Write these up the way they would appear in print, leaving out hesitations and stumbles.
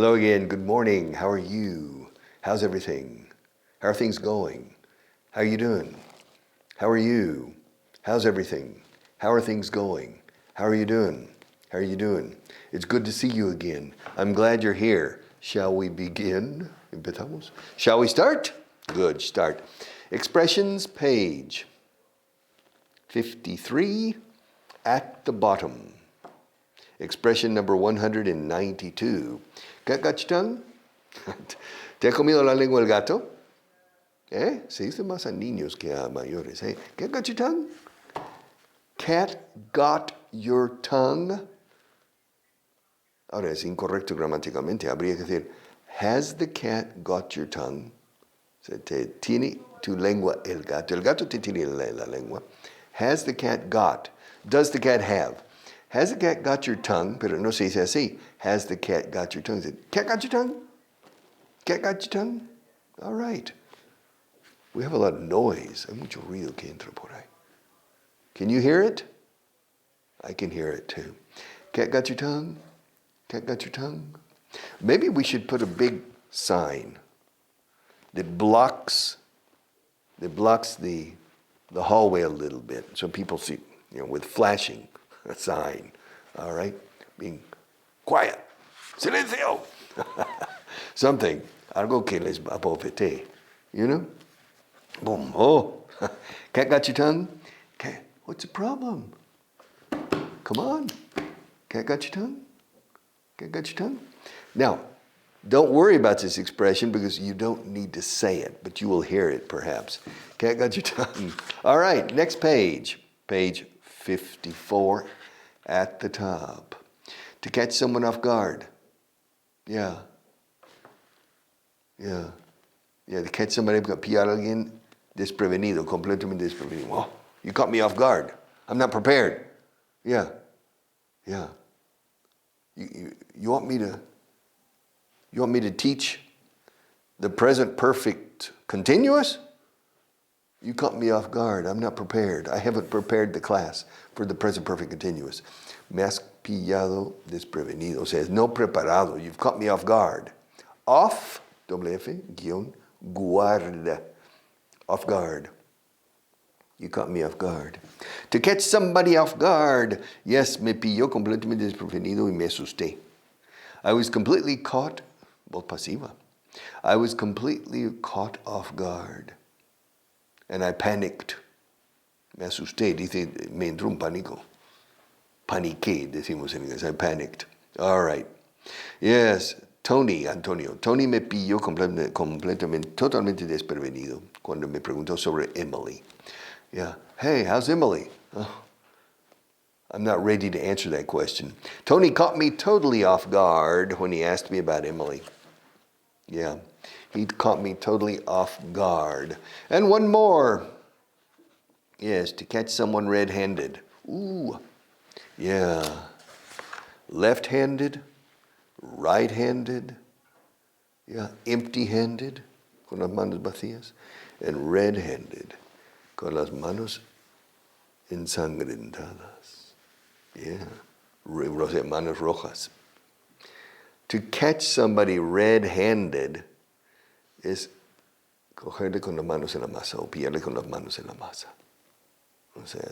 Hello again. Good morning. How are you? How's everything? How are things going? How are you doing? How are you? How's everything? How are things going? How are you doing? How are you doing? It's good to see you again. I'm glad you're here. Shall we begin? Empezamos? Shall we start? Good, start. Expressions page 53 at the bottom. Expression number 192. ¿Cachitán? ¿Te ha comido la lengua el gato? Se dice más a niños que a mayores. ¿Qué cachitán? Cat got your tongue. Ahora es incorrecto gramáticamente. Habría que decir, has the cat got your tongue? O sea, te tiene tu lengua el gato. El gato te tiene la lengua. Has the cat got? Does the cat have? Has the cat got your tongue? Pero no se dice así. Has the cat got your tongue? Is it, cat got your tongue? Cat got your tongue? All right. We have a lot of noise. Hay mucho ruido que entra por ahí. Can you hear it? I can hear it too. Cat got your tongue? Cat got your tongue? Maybe we should put a big sign that blocks the hallway a little bit so people see, with flashing a sign. All right? Being quiet. Silencio. Something. Algo que les abofete. Boom. Oh. Cat got your tongue? Cat, what's the problem? Come on. Cat got your tongue? Cat got your tongue? Now, don't worry about this expression because you don't need to say it, but you will hear it perhaps. Cat got your tongue. All right, next page. Page 54 at the top. To catch someone off guard. Yeah, to catch somebody, pillar a alguien desprevenido, completamente desprevenido. Oh, you caught me off guard. I'm not prepared. Yeah. You want me to teach the present perfect continuous? You caught me off guard. I'm not prepared. I haven't prepared the class for the present perfect continuous. Me has pillado desprevenido. O sea, es no preparado. You've caught me off guard. Off, WF, guarda. Off guard. You caught me off guard. To catch somebody off guard. Yes, me pilló completamente desprevenido y me asusté. I was completely caught, voz pasiva. I was completely caught off guard. And I panicked. Me asusté, dice, me entró un pánico. Paniqué, decimos en inglés. I panicked. All right. Yes, Antonio. Tony me pilló totalmente desprevenido cuando me preguntó sobre Emily. Yeah. Hey, how's Emily? Oh, I'm not ready to answer that question. Tony caught me totally off guard when he asked me about Emily. Yeah, he caught me totally off guard. And one more. Yes, to catch someone red-handed. Ooh, yeah. Left-handed, right-handed, yeah, empty-handed, con las manos vacías, and red-handed, con las manos ensangrentadas. Yeah, manos rojas. To catch somebody red-handed is cogerle con las manos en la masa o pillarle con las manos en la masa. O sea,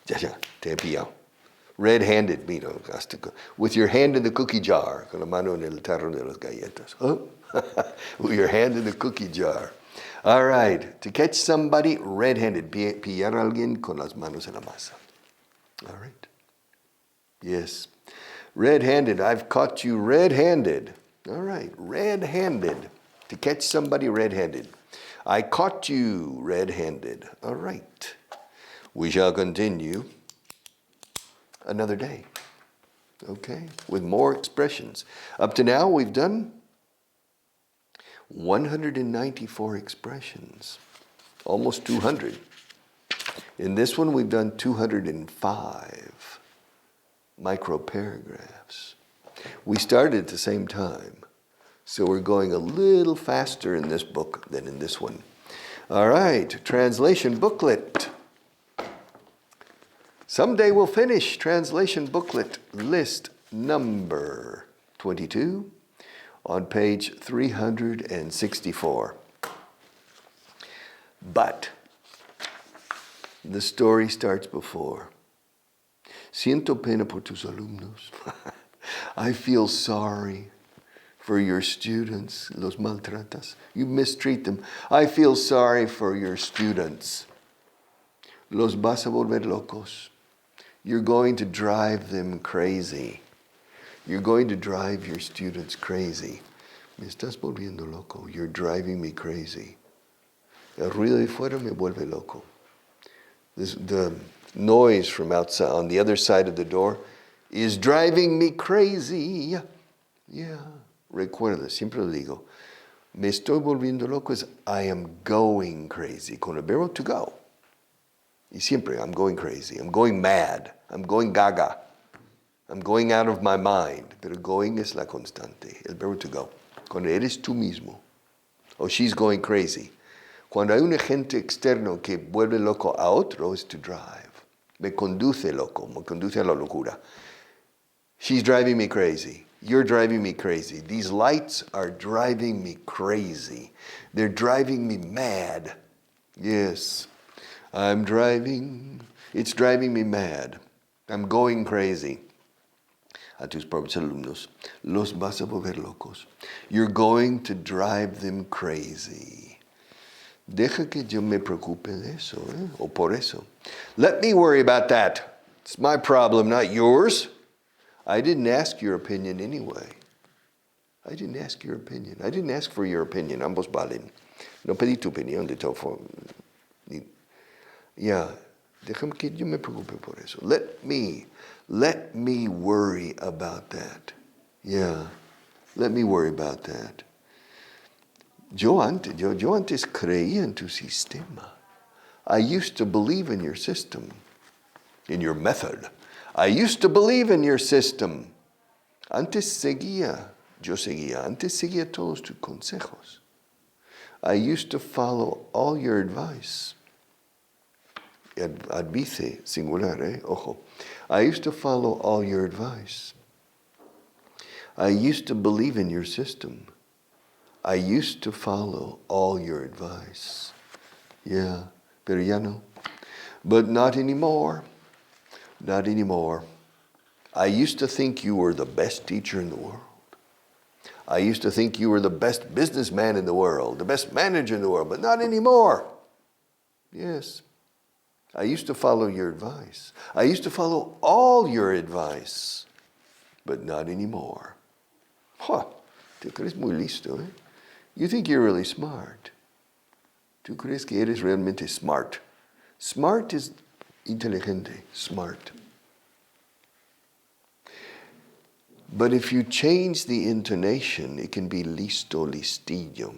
ya, te he pillado. Red-handed, with your hand in the cookie jar, con la mano en el tarro de las galletas. Oh? With your hand in the cookie jar. All right, to catch somebody red-handed, pillar a alguien con las manos en la masa. All right. Yes. Red-handed, I've caught you red-handed. All right, red-handed, to catch somebody red-handed. I caught you red-handed. All right. We shall continue another day, okay, with more expressions. Up to now, we've done 194 expressions, almost 200. In this one, we've done 205 microparagraphs. We started at the same time, so we're going a little faster in this book than in this one. All right, translation booklet. Someday we'll finish translation booklet list number 22 on page 364. But the story starts before. Siento pena por tus alumnos. I feel sorry for your students. Los maltratas. You mistreat them. I feel sorry for your students. Los vas a volver locos. You're going to drive them crazy. You're going to drive your students crazy. Me estás volviendo loco. You're driving me crazy. El ruido de fuera me vuelve loco. The noise from outside, on the other side of the door, is driving me crazy. Yeah. Recuerda, siempre lo digo. Me estoy volviendo loco es I am going crazy. Con el verbo to go. Y siempre, I'm going crazy. I'm going mad. I'm going gaga. I'm going out of my mind. Pero going es la constante. El verbo to go. Cuando eres tú mismo. O she's going crazy. Cuando hay un agente externo que vuelve loco a otro es to drive. Me conduce loco. Me conduce a la locura. She's driving me crazy. You're driving me crazy. These lights are driving me crazy. They're driving me mad. Yes. It's driving me mad. I'm going crazy. A tus propios alumnos, los vas a volver locos. You're going to drive them crazy. Deja que yo me preocupe de eso, o por eso. Let me worry about that. It's my problem, not yours. I didn't ask your opinion anyway. I didn't ask your opinion. I didn't ask for your opinion. Ambos valen. No pedí tu opinión de todo forma. Yeah, déjame que yo me preocupe por eso. Let me worry about that. Yeah, let me worry about that. Yo antes creía en tu sistema. I used to believe in your system, in your method. I used to believe in your system. Antes seguía todos tus consejos. I used to follow all your advice. Advice, singular, ojo. I used to follow all your advice. I used to believe in your system. I used to follow all your advice. Yeah, pero ya no. But not anymore. Not anymore. I used to think you were the best teacher in the world. I used to think you were the best businessman in the world, the best manager in the world, but not anymore. Yes. I used to follow your advice. I used to follow all your advice, but not anymore. Huh. Tú crees muy listo, eh? You think you're really smart. Tú crees que eres realmente smart. Smart is inteligente, smart. But if you change the intonation, it can be listo, listillo.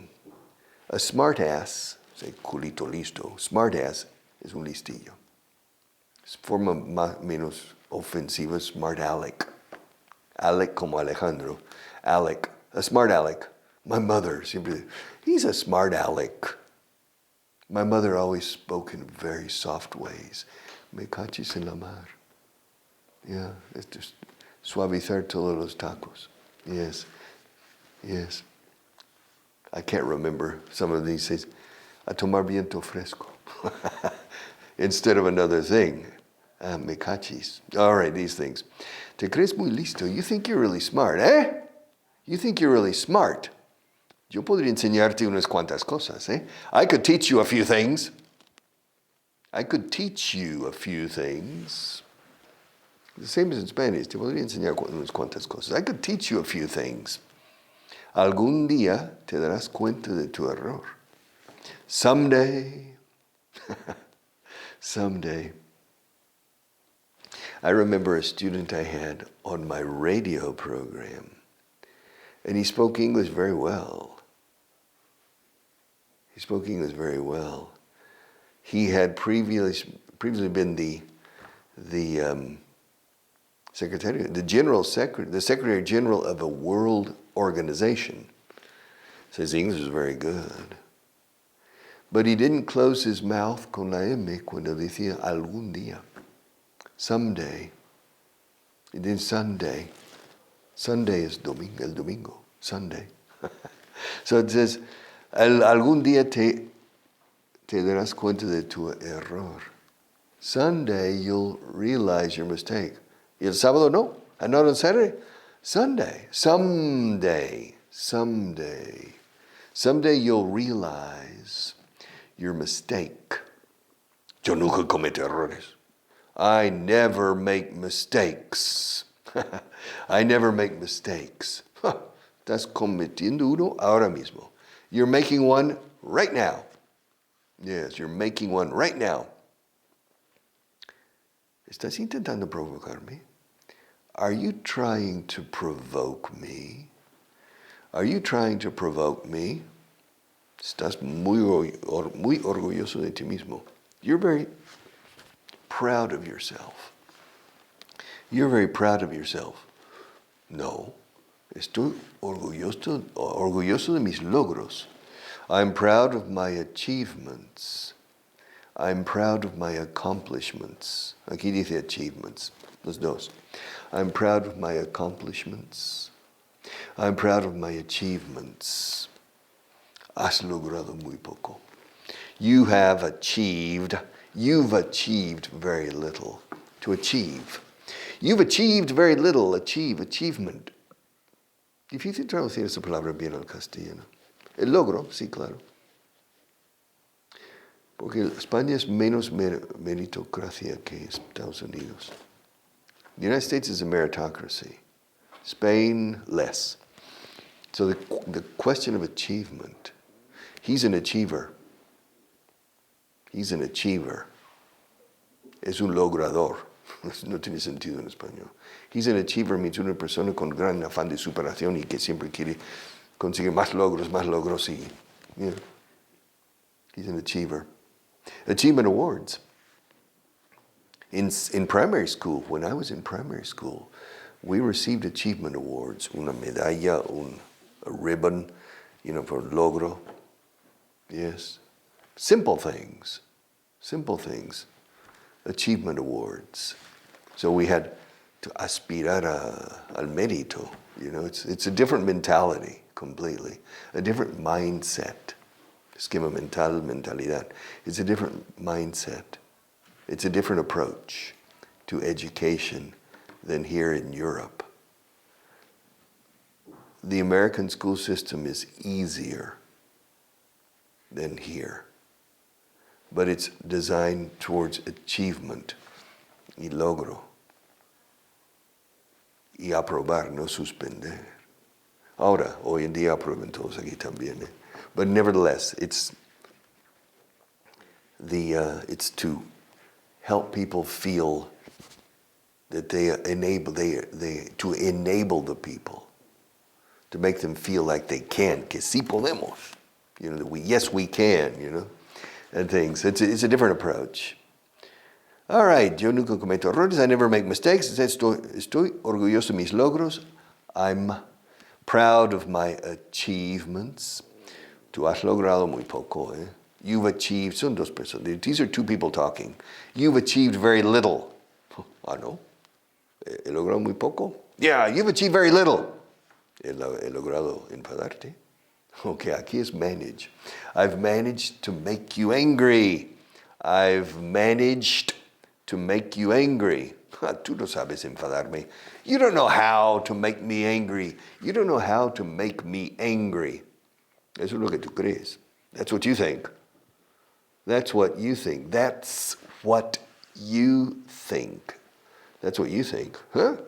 A smart ass, say culito listo, smart ass es un listillo. Forma más, menos ofensiva, smart aleck. Alec como Alejandro. Alec, a smart aleck. My mother simply, he's a smart aleck. My mother always spoke in very soft ways. Me cachis en la mar. Yeah, it's just suavizar todos los tacos. Yes, yes. I can't remember some of these things. A tomar viento fresco. Instead of another thing. Me cachis. All right, these things. Te crees muy listo. You think you're really smart, eh? You think you're really smart. Yo podría enseñarte unas cuantas cosas, eh? I could teach you a few things. I could teach you a few things. The same as in Spanish. Te podría enseñar unas cuantas cosas. I could teach you a few things. Algún día te darás cuenta de tu error. Someday. Someday. I remember a student I had on my radio program. And he spoke English very well. He spoke English very well. He had previously been the secretary, the secretary general of a world organization. So his English was very good. But he didn't close his mouth con la M cuando decía algún día. Someday. He did Sunday. Sunday is el domingo. Sunday. So it says, algún día te darás cuenta de tu error. Someday you'll realize your mistake. Y el sábado no. And not on Saturday. Sunday. Someday you'll realize your mistake. Yo nunca cometo errores. I never make mistakes. I never make mistakes. Estás cometiendo uno ahora mismo. You're making one right now. Yes, you're making one right now. ¿Estás intentando provocarme? Are you trying to provoke me? Are you trying to provoke me? Estás muy orgulloso de ti mismo. You're very proud of yourself. You're very proud of yourself. No, estoy orgulloso de mis logros. I'm proud of my achievements. I'm proud of my accomplishments. Aquí dice achievements, los dos. I'm proud of my accomplishments. I'm proud of my achievements. Has logrado muy poco. You've achieved very little. To achieve. You've achieved very little. Achievement. Difícil traducir esa palabra bien al castellano. El logro, sí, claro. Porque España es menos meritocracia que Estados Unidos. The United States is a meritocracy. Spain, less. So the question of achievement, he's an achiever. He's an achiever. Es un logrador. No tiene sentido en español. He's an achiever means una persona con gran afán de superación y que siempre quiere conseguir más logros y, you know, he's an achiever. Achievement awards. In primary school, when I was in primary school, we received achievement awards, una medalla, a ribbon, you know, for logro. Yes. Simple things. Achievement awards. So we had to aspirar al mérito. You know, it's a different mentality completely, a different mindset. Esquema mental, mentalidad. It's a different mindset. It's a different approach to education than here in Europe. The American school system is easier than here, but it's designed towards achievement y logro y aprobar, no suspender. Ahora, hoy en día aprueben todos aquí también, ¿eh? But nevertheless, it's to help people feel that to enable the people, to make them feel like they can, que sí podemos, you know, that we can, you know, and things. It's a different approach. All right, yo nunca cometo errores. I never make mistakes. Estoy orgulloso de mis logros. I'm proud of my achievements. Tú has logrado muy poco, eh? You've achieved, son dos personas. These are two people talking. You've achieved very little. Ah, no. ¿He logrado muy poco? Yeah, you've achieved very little. He logrado enfadarte. Okay, aquí es manage. I've managed to make you angry. I've managed to make you angry. Tú no sabes enfadarme. You don't know how to make me angry. You don't know how to make me angry. Eso es lo que tú crees. That's what you think. That's what you think. That's what you think. That's what you think. Huh?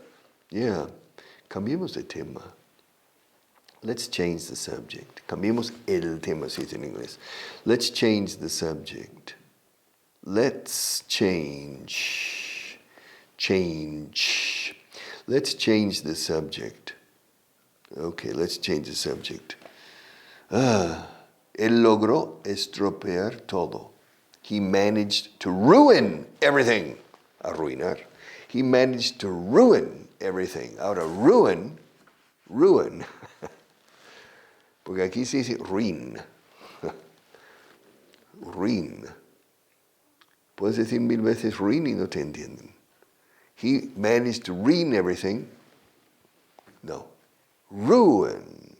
Yeah. Cambiemos de tema. Let's change the subject. Cambiemos el tema, si es en inglés. Let's change the subject. Let's change. Let's change the subject. Okay, let's change the subject. Él logró estropear todo. He managed to ruin everything. Arruinar. He managed to ruin everything. Ahora, ruin. Porque aquí se dice ruin. Ruin. Puedes decir 1000 veces ruin y no te entienden. He managed to ruin everything. No. Ruin.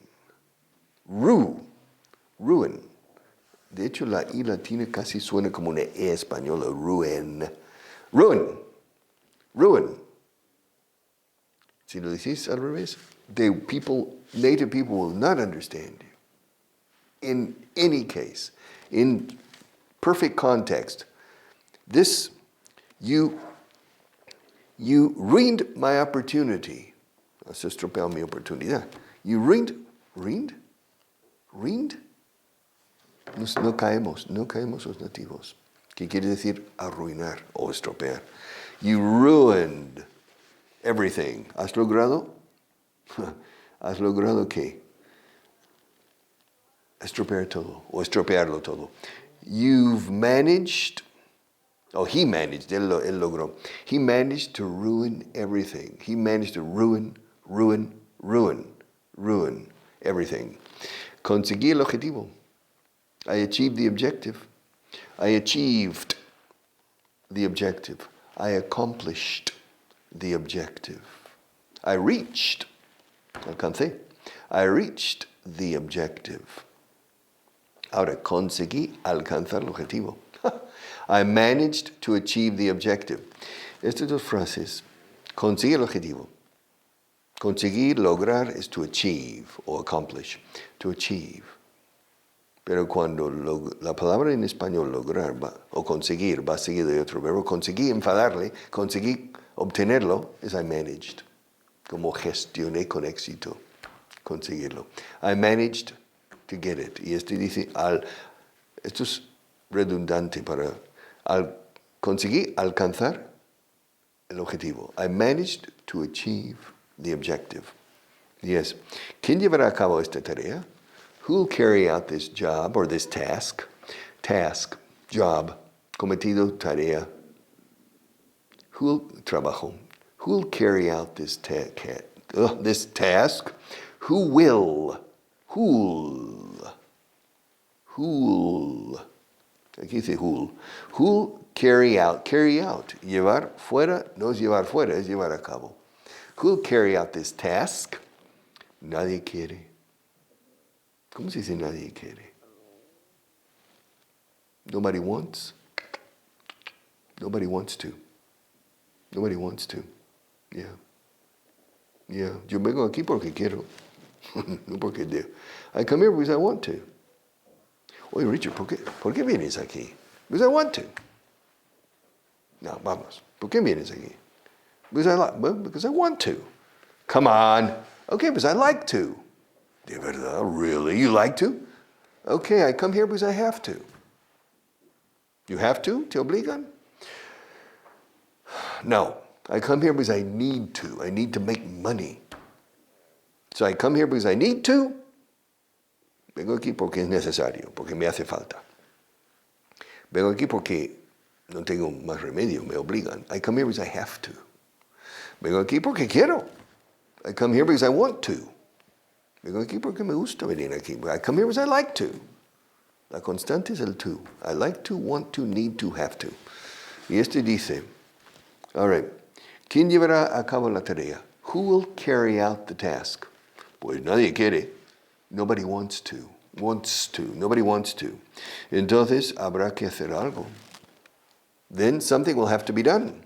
hecho, la I latina casi suena como una E española, ruin. Ruin. Ruin. Si lo decís al revés, native people will not understand you. In any case, in perfect context, you ruined my opportunity. Has estropeado mi oportunidad. You ruined? No caemos los nativos. ¿Qué quiere decir arruinar o estropear? You ruined everything. ¿Has logrado? ¿Has logrado qué? Estropear todo o estropearlo todo. You've managed, he managed, él logró. He managed to ruin everything. He managed to ruin everything. Conseguí el objetivo. I achieved the objective. I achieved the objective. I accomplished the objective. I reached. Alcancé. I reached the objective. Ahora, conseguí alcanzar el objetivo. I managed to achieve the objective. Estas dos frases. Conseguí el objetivo. Conseguir, lograr, es to achieve o accomplish. To achieve. Pero cuando la palabra en español lograr o conseguir va seguido de otro verbo, conseguí enfadarle, conseguí obtenerlo, es I managed. Como gestioné con éxito conseguirlo. I managed to get it. Y dice, esto es redundante conseguí alcanzar el objetivo. I managed to achieve the objective. Yes. ¿Quién llevará a cabo esta tarea? Who will carry out this job or this task? Task, job, cometido, tarea. Trabajo. Who will carry out this task? Who will? Aquí dice who'll. Who'll carry out? Llevar fuera no es llevar fuera, es llevar a cabo. Who'll carry out this task? Nadie quiere. ¿Cómo se dice nadie quiere? Nobody wants. Nobody wants to. Nobody wants to. Yeah. Yo vengo aquí porque quiero. No porque debo. I come here because I want to. Oye, Richard, ¿por qué vienes aquí? Because I want to. No, vamos. ¿Por qué vienes aquí? Because I want to. Come on. Okay, because I like to. De verdad, really? You like to? Okay, I come here because I have to. You have to? ¿Te obligan? No, I come here because I need to. I need to make money. So I come here because I need to. Vengo aquí porque es necesario, porque me hace falta. Vengo aquí porque no tengo más remedio, me obligan. I come here because I have to. Vengo aquí porque quiero. I come here because I want to. Vengo aquí porque me gusta venir aquí. I come here because I like to. La constante es el to. I like to, want to, need to, have to. Y dice, all right, ¿quién llevará a cabo la tarea? Who will carry out the task? Pues nadie quiere. Nobody wants to. Nobody wants to. Entonces habrá que hacer algo. Then something will have to be done.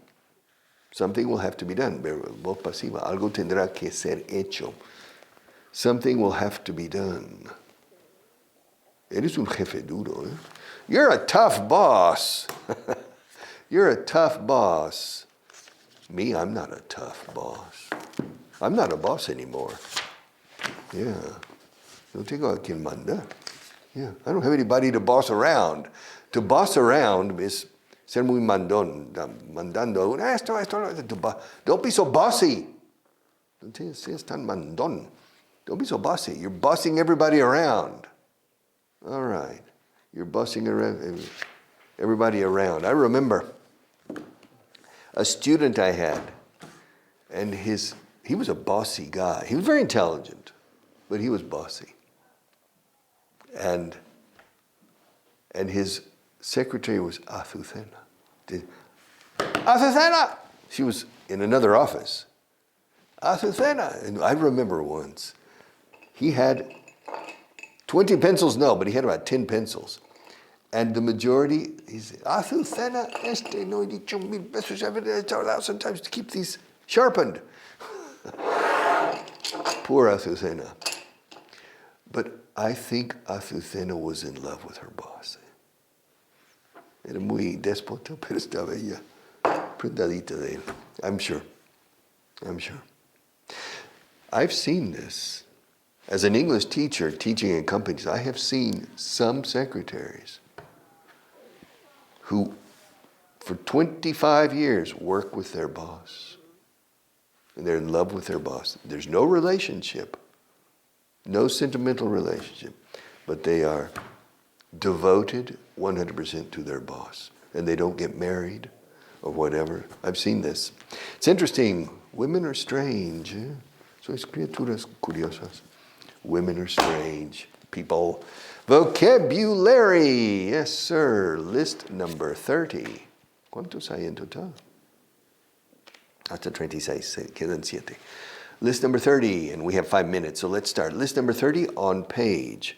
Something will have to be done. Voz pasiva. Algo tendrá que ser hecho. Something will have to be done. Eres un jefe duro, eh? You're a tough boss. You're a tough boss. Me, I'm not a tough boss. I'm not a boss anymore. Yeah. No tengo a quien mandar. Yeah. I don't have anybody to boss around. To boss around is ser muy mandón. Mandando. Don't be so bossy. Don't seas tan mandón. Don't be so bossy. You're bossing everybody around. All right. You're bossing everybody around. I remember a student I had, and he was a bossy guy. He was very intelligent, but he was bossy. And his secretary was Azucena. Azucena! She was in another office. Azucena! And I remember once, he had 20 pencils, no, but he had about 10 pencils. And the majority, is Azucena, no he dicho 1,000 pesos, I've been sometimes to keep these sharpened. Poor Azucena. But I think Azucena was in love with her boss. Era muy déspota, pero estaba ella prendadita de él. I'm sure. I've seen this. As an English teacher teaching in companies, I have seen some secretaries who, for 25 years, work with their boss. And they're in love with their boss. There's no relationship, no sentimental relationship, but they are devoted 100% to their boss. And they don't get married or whatever. I've seen this. It's interesting. Women are strange. Sois criaturas curiosas. Women are strange people. Vocabulary. Yes, sir. List number 30. ¿Cuántos hay en total? Hasta 36. Quedan 7. List number 30, and we have 5 minutes, so let's start. List number 30 on page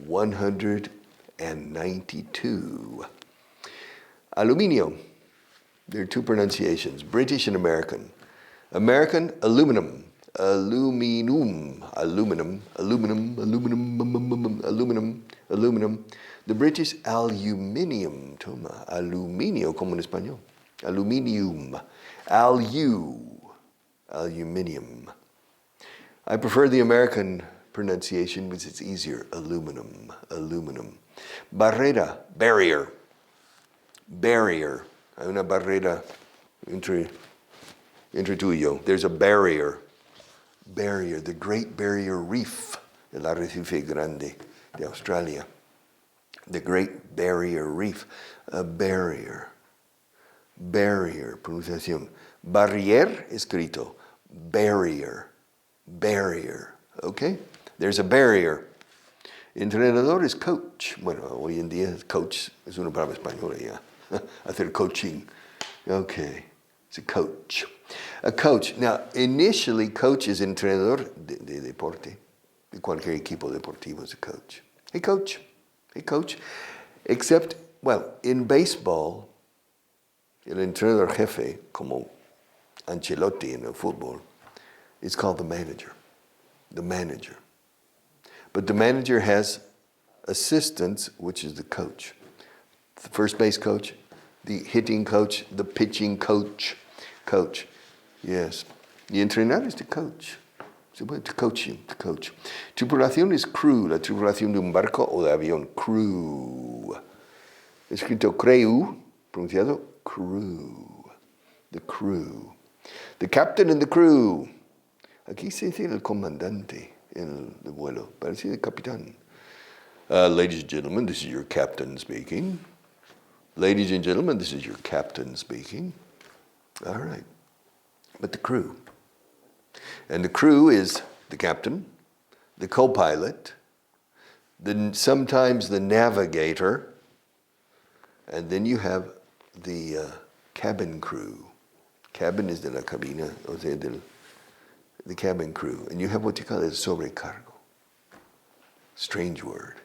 192. Aluminio. There are 2 pronunciations, British and American. American, aluminum. Aluminum. The British, aluminium. Toma, aluminio, como en español. Aluminium. Aluminium. I prefer the American pronunciation because it's easier. Aluminum. Barrera, barrier. Hay una barrera entre tú y yo. There's a barrier. The Great Barrier Reef, el arrecife grande de Australia. The Great Barrier Reef. A barrier. Pronunciación. Barrier, escrito. Barrier. Okay? There's a barrier. Entrenador es coach. Bueno, hoy en día coach es una palabra española ya. Hacer coaching. Okay. It's a coach. A coach. Now, initially, coach is entrenador de deporte. De cualquier equipo deportivo is a coach. Hey, coach. Except, well, in baseball, el entrenador jefe, como Ancelotti in el fútbol, is called the manager. But the manager has assistants, which is the coach. The first base coach, the hitting coach, the pitching coach. Yes. Y entrenar es to coach. To coach. Tripulación es crew, la tripulación de un barco o de avión. Crew. Escrito creu, pronunciado crew. The crew. The captain and the crew. Aquí se dice el comandante en el vuelo. Parece el capitán. Ladies and gentlemen, this is your captain speaking. Ladies and gentlemen, this is your captain speaking. All right. But the crew. And the crew is the captain, the co-pilot, sometimes the navigator, and then you have the cabin crew. Cabin is de la cabina, o sea, the cabin crew. And you have what you call el sobrecargo. Strange word.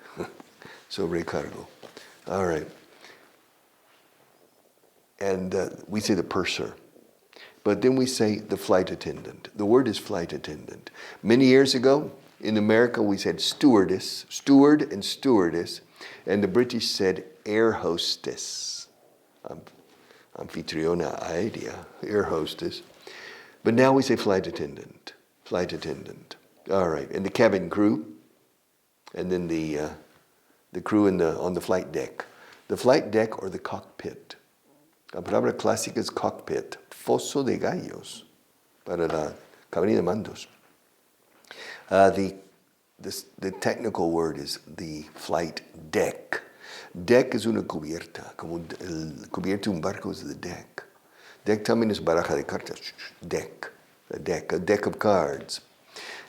Sobrecargo. All right. And we say the purser. But then we say the flight attendant. The word is flight attendant. Many years ago, in America, we said stewardess, steward and stewardess, and the British said air hostess. Anfitriona aérea, air hostess. But now we say flight attendant. All right, and the cabin crew, and then the crew on the flight deck. The flight deck or the cockpit. La palabra clásica es cockpit, foso de gallos, para la cabina de mandos. The technical word is the flight deck. Deck es una cubierta, como el cubierta de un barco es the deck. Deck también es baraja de cartas. Deck, a deck of cards.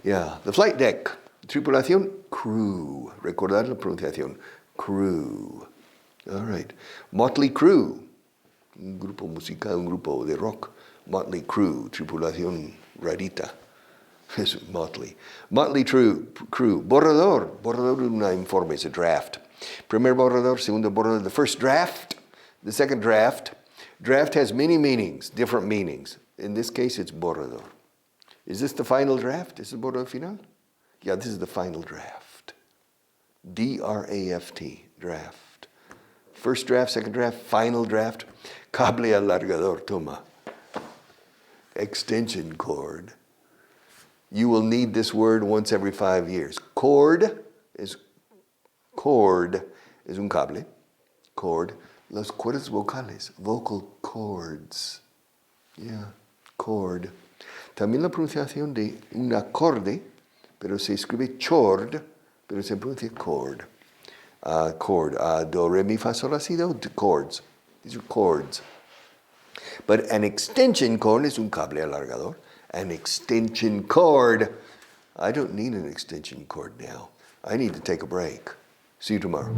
Yeah, the flight deck. Tripulación, crew. Recordar la pronunciación, crew. All right. Motley Crue. Un grupo musical, un grupo de rock. Motley Crue, tripulación rarita. Es Motley. Motley Crue. Borrador. Borrador de un informe, es a draft. Primer borrador, segundo borrador, the first draft, the second draft. Draft has many meanings, different meanings. In this case, it's borrador. Is this the final draft? Is it borrador final? Yeah, this is the final draft. D-R-A-F-T, draft. First draft, second draft, final draft. Cable alargador, toma. Extension cord. You will need this word once every 5 years. Cord is un cable. Cord. Las cuerdas vocales. Vocal cords. Yeah, cord. También la pronunciación de un acorde, pero se escribe chord, pero se pronuncia cord. Chord. Do, re, mi, fa, sol, la, si, do. Chords. These are chords. But an extension cord is un cable alargador. An extension cord. I don't need an extension cord now. I need to take a break. See you tomorrow.